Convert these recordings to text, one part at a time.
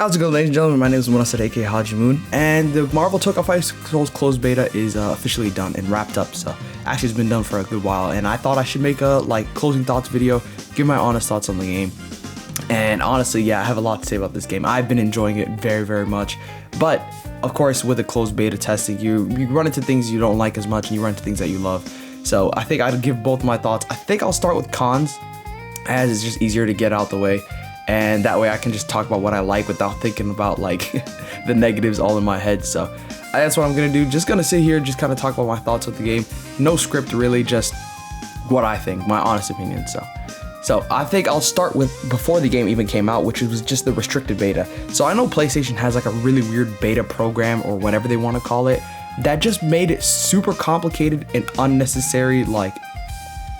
How's it going, ladies and gentlemen? My name is Munasad, aka Haji Moon, and the Marvel Tokon closed beta is officially done and wrapped up. So actually, it's been done for a good while, and I thought I should make a closing thoughts video, give my honest thoughts on the game. And honestly, yeah, I have a lot to say about this game. I've been enjoying it very, very much, but of course, with the closed beta testing, you run into things you don't like as much, and you run into things that you love. So I think I'd give both my thoughts. I think I'll start with cons, as it's just easier to get out the way. And that way I can just talk about what I like without thinking about the negatives all in my head. So that's what I'm gonna do. Just gonna sit here, just kind of talk about my thoughts with the game. No script really, just what I think, my honest opinion. So I think I'll start with before the game even came out, which was just the restricted beta. So I know PlayStation has a really weird beta program or whatever they want to call it that just made it super complicated and unnecessary,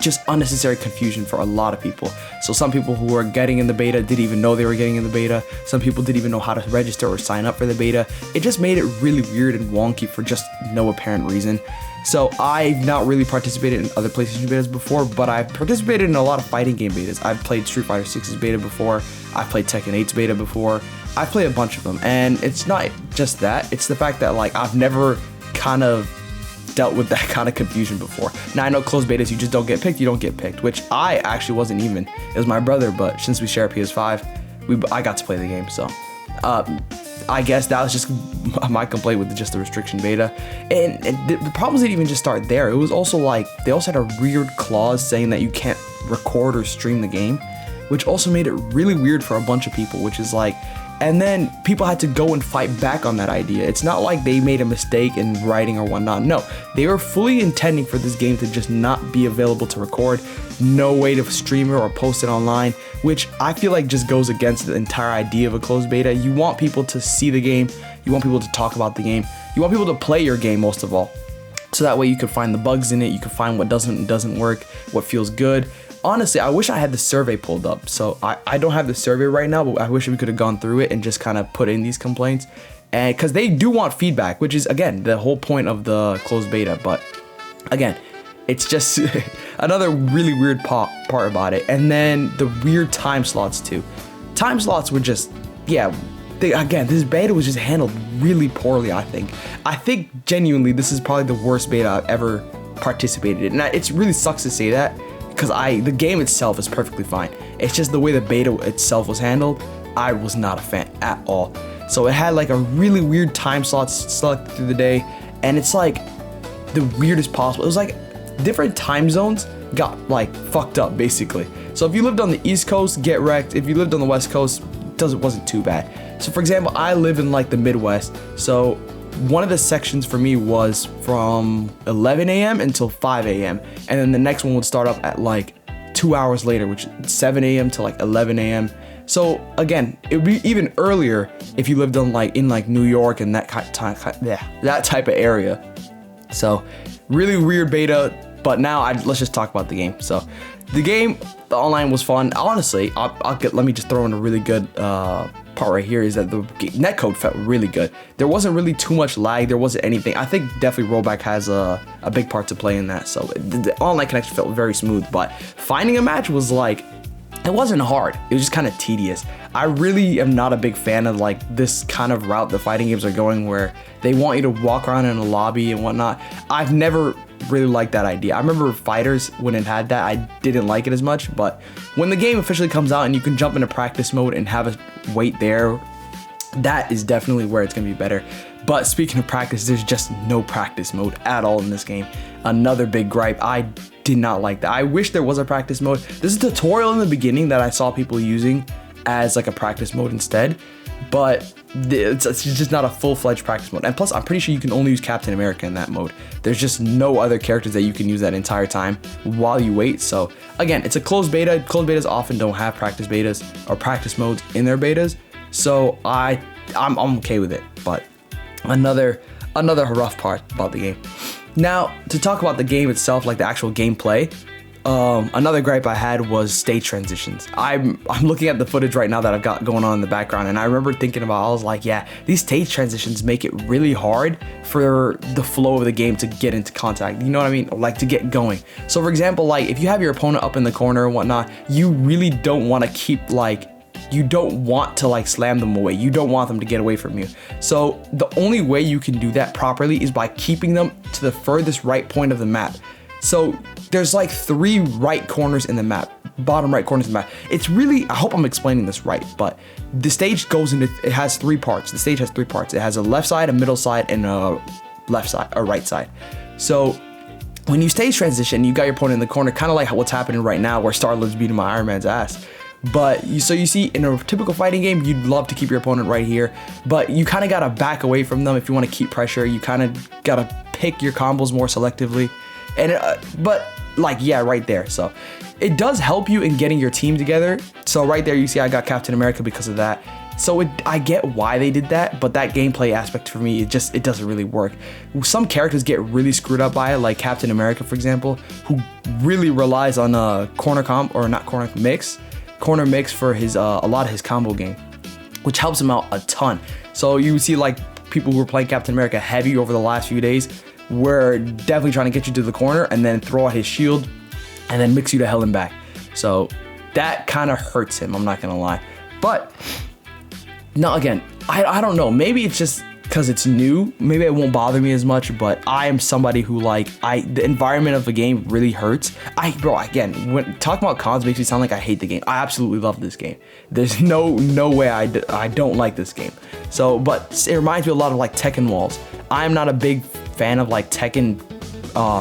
just unnecessary confusion for a lot of people. So some people who were getting in the beta didn't even know they were getting in the beta. Some people didn't even know how to register or sign up for the beta. It just made it really weird and wonky for just no apparent reason. So I've not really participated in other PlayStation betas before, but I've participated in a lot of fighting game betas. I've played Street Fighter 6's beta before. I've played Tekken 8's beta before. I've played a bunch of them, and it's not just that. It's the fact that I've never kind of dealt with that kind of confusion before. Now I know closed betas, you just don't get picked, which I actually wasn't even. It was my brother, but since we share a PS5, I got to play the game. So I guess that was just my complaint with just the restriction beta. And the problems didn't even just start there. It was also they also had a weird clause saying that you can't record or stream the game, which also made it really weird for a bunch of people, which is and then people had to go and fight back on that idea. It's not like they made a mistake in writing or whatnot. No, they were fully intending for this game to just not be available to record, no way to stream it or post it online, which I feel just goes against the entire idea of a closed beta. You want people to see the game, you want people to talk about the game, you want people to play your game most of all. So that way you can find the bugs in it, you can find what doesn't work, what feels good. Honestly, I wish I had the survey pulled up. So I don't have the survey right now, but I wish we could have gone through it and just kind of put in these complaints. And because they do want feedback, which is, again, the whole point of the closed beta. But again, it's just another really weird part about it. And then the weird time slots too. Time slots were just, again, this beta was just handled really poorly, I think. I think genuinely this is probably the worst beta I've ever participated in. And it really sucks to say that, because the game itself is perfectly fine. It's just the way the beta itself was handled, I was not a fan at all. So it had a really weird time slots selected through the day, and it's the weirdest possible. It was different time zones got fucked up basically. So if you lived on the East Coast, get wrecked. If you lived on the West Coast, wasn't too bad. So for example, I live in the Midwest, so one of the sections for me was from 11 a.m. until 5 a.m. And then the next one would start up at 2 hours later, which is 7 a.m. to 11 a.m. So again, it would be even earlier if you lived on in New York and that type of area. So really weird beta, but now let's just talk about the game. So the game, the online was fun. Honestly, let me just throw in a really good part right here is that the netcode felt really good. There wasn't really too much lag. There wasn't anything. I think definitely rollback has a big part to play in that. So the online connection felt very smooth, but finding a match was it wasn't hard. It was just kind of tedious. I really am not a big fan of this kind of route the fighting games are going, where they want you to walk around in a lobby and whatnot. I've never really liked that idea. I remember Fighters, when it had that, I didn't like it as much, but when the game officially comes out and you can jump into practice mode and have a wait there, that is definitely where it's gonna be better. But speaking of practice, there's just no practice mode at all in this game. Another big gripe. I did not like that. I wish there was a practice mode. There's a tutorial in the beginning that I saw people using as a practice mode instead, but it's just not a full-fledged practice mode. And plus, I'm pretty sure you can only use Captain America in that mode. There's just no other characters that you can use that entire time while you wait. So again, it's a closed beta. Closed betas often don't have practice betas or practice modes in their betas. So I'm okay with it. But another rough part about the game. Now, to talk about the game itself, the actual gameplay, another gripe I had was stage transitions. I'm looking at the footage right now that I've got going on in the background, and I remember thinking about, I was yeah, these stage transitions make it really hard for the flow of the game to get into contact. You know what I mean? To get going. So for example, if you have your opponent up in the corner and whatnot, you really don't want to keep you don't want to like slam them away. You don't want them to get away from you. So the only way you can do that properly is by keeping them to the furthest right point of the map. So there's like 3 right corners in the map, bottom right corners in the map. It's really, I hope I'm explaining this right, but the stage goes into, it has 3 parts. The stage has 3 parts. It has a left side, a middle side, and a left side, a right side. So when you stage transition, you got your opponent in the corner, kind of like what's happening right now where Star-Lord's beating my Iron Man's ass. But you see, in a typical fighting game, you'd love to keep your opponent right here, but you kind of got to back away from them if you want to keep pressure. You kind of got to pick your combos more selectively. And but like, yeah, right there. So it does help you in getting your team together. So right there, you see I got Captain America because of that. So I get why they did that, but that gameplay aspect for me, it doesn't really work. Some characters get really screwed up by it, like Captain America, for example, who really relies on a corner mix for his a lot of his combo game, which helps him out a ton. So you see like people who were playing Captain America heavy over the last few days were definitely trying to get you to the corner and then throw out his shield and then mix you to hell and back. So that kind of hurts him, I'm not gonna lie. But now again, I don't know, maybe it's just because it's new, maybe it won't bother me as much, but I am somebody who the environment of the game really hurts. Again, when talking about cons makes me sound like I hate the game. I absolutely love this game. There's no way I don't like this game. So, but it reminds me a lot of like Tekken walls. I'm not a big fan of like Tekken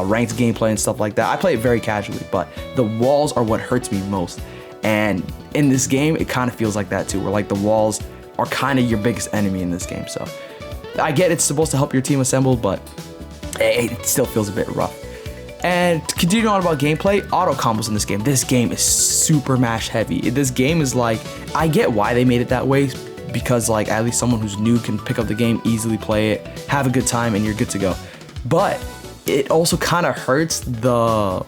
ranked gameplay and stuff like that. I play it very casually, but the walls are what hurts me most. And in this game, it kind of feels like that too, where like the walls are kind of your biggest enemy in this game. So I get it's supposed to help your team assemble, but it still feels a bit rough. And continuing on about gameplay, auto combos in this game. This game is super mash heavy. This game is like, I get why they made it that way, because like at least someone who's new can pick up the game, easily play it, have a good time, and you're good to go. But it also kind of hurts the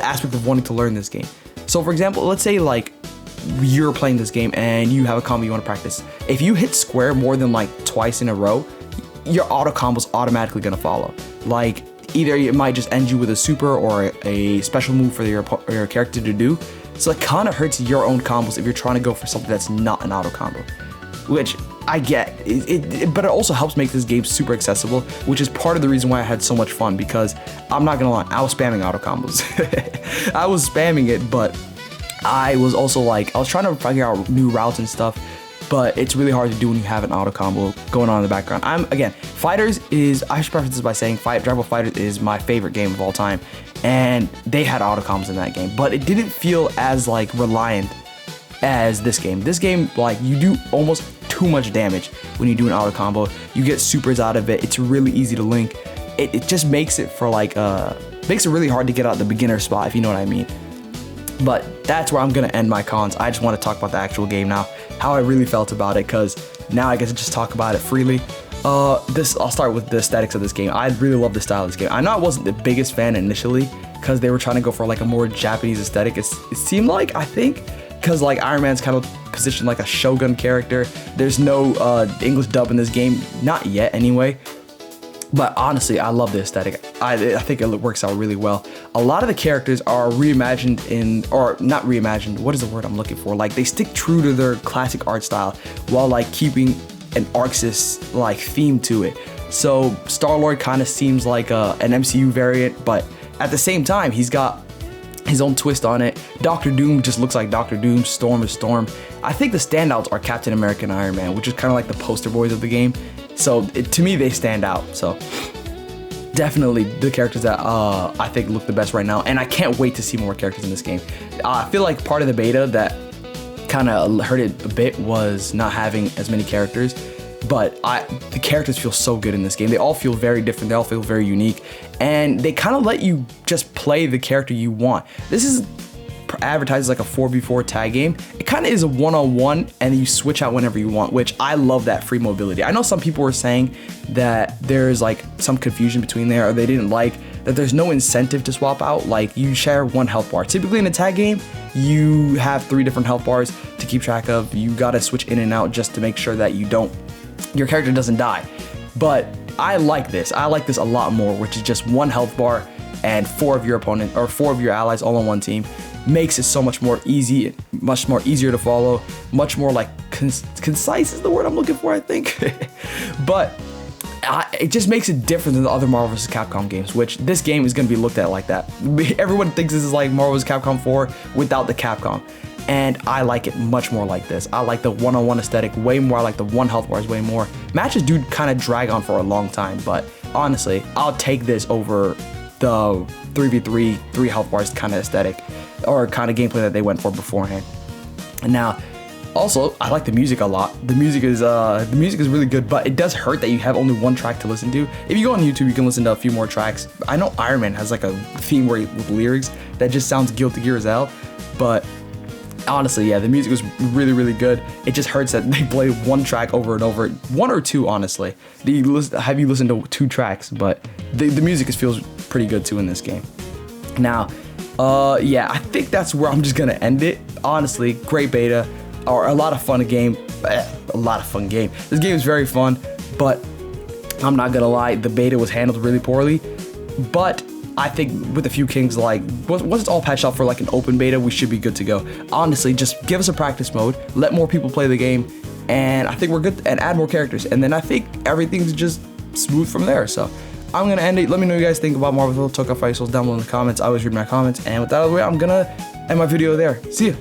aspect of wanting to learn this game. So for example, let's say like you're playing this game and you have a combo you want to practice. If you hit square more than like twice in a row, your auto combo's automatically gonna follow. Like either it might just end you with a super or a special move for your character to do. So it kind of hurts your own combos if you're trying to go for something that's not an auto combo, which I get, but it also helps make this game super accessible, which is part of the reason why I had so much fun, because I'm not gonna lie, I was spamming auto combos. I was spamming it, but I was also like, I was trying to figure out new routes and stuff, but it's really hard to do when you have an auto combo going on in the background. Fighters is, I should preface this by saying Dragon Ball FighterZ is my favorite game of all time, and they had auto combos in that game, but it didn't feel as like reliant as this game. This game, like, you do almost too much damage when you do an auto combo. You get supers out of it. It's really easy to link. It just makes it for like makes it really hard to get out the beginner spot, if you know what I mean. But that's where I'm gonna end my cons. I just want to talk about the actual game now, how I really felt about it, because now I get to just talk about it freely. I'll start with the aesthetics of this game. I really love the style of this game. I know I wasn't the biggest fan initially because they were trying to go for like a more Japanese aesthetic. It seemed like, I think, because like Iron Man's kind of positioned like a Shogun character. There's no English dub in this game, not yet anyway. But honestly, I love the aesthetic. I think it works out really well. A lot of the characters are reimagined or not reimagined, what is the word I'm looking for? Like, they stick true to their classic art style while like keeping an Arxis like theme to it. So Star-Lord kind of seems like an MCU variant, but at the same time, he's got his own twist on it. Doctor Doom just looks like Doctor Doom. Storm is Storm. I think the standouts are Captain America and Iron Man, which is kind of like the poster boys of the game. So to me, they stand out. So definitely the characters that I think look the best right now, and I can't wait to see more characters in this game. I feel like part of the beta that kind of hurt it a bit was not having as many characters, but the characters feel so good in this game. They all feel very different. They all feel very unique, and they kind of let you just play the character you want. This is advertised as like a 4v4 tag game. It kind of is a one-on-one, and you switch out whenever you want, which I love that free mobility. I know some people were saying that there's like some confusion between there, or they didn't like that there's no incentive to swap out. Like, you share one health bar. Typically in a tag game, you have 3 different health bars to keep track of. You gotta switch in and out just to make sure that your character doesn't die. But I like this. I like this a lot more, which is just 1 health bar and 4 of your opponent or 4 of your allies all on one team. makes it so much more easy, much more easier to follow, much more like concise is the word I'm looking for, I think. But it just makes it different than the other Marvel vs. Capcom games, which this game is going to be looked at like that. Everyone thinks this is like Marvel vs. Capcom 4 without the Capcom. And I like it much more like this. I like the one-on-one aesthetic way more. I like the one health bars way more. Matches do kind of drag on for a long time, but honestly, I'll take this over the 3v3, 3 health bars kind of aesthetic or kind of gameplay that they went for beforehand. And now, also, I like the music a lot. The music is really good, but it does hurt that you have only one track to listen to. If you go on YouTube, you can listen to a few more tracks. I know Iron Man has like a theme with lyrics that just sounds Guilty Gear as hell, but honestly, yeah, the music was really, really good. It just hurts that they play one track over and over, 1 or 2, honestly. Have you listened to 2 tracks, but the music feels pretty good too in this game. Now, yeah, I think that's where I'm just gonna end it. Honestly, great beta, or a lot of fun game. A lot of fun game. This game is very fun, but I'm not gonna lie, the beta was handled really poorly. But I think with a few kings, like once it's all patched out for like an open beta, we should be good to go. Honestly, just give us a practice mode, let more people play the game, and I think we're good, and add more characters, and then I think everything's just smooth from there. So I'm gonna end it. Let me know what you guys think about Marvel vs. Tokon down below in the comments. I always read my comments, and with that out of the way, I'm gonna end my video there. See ya.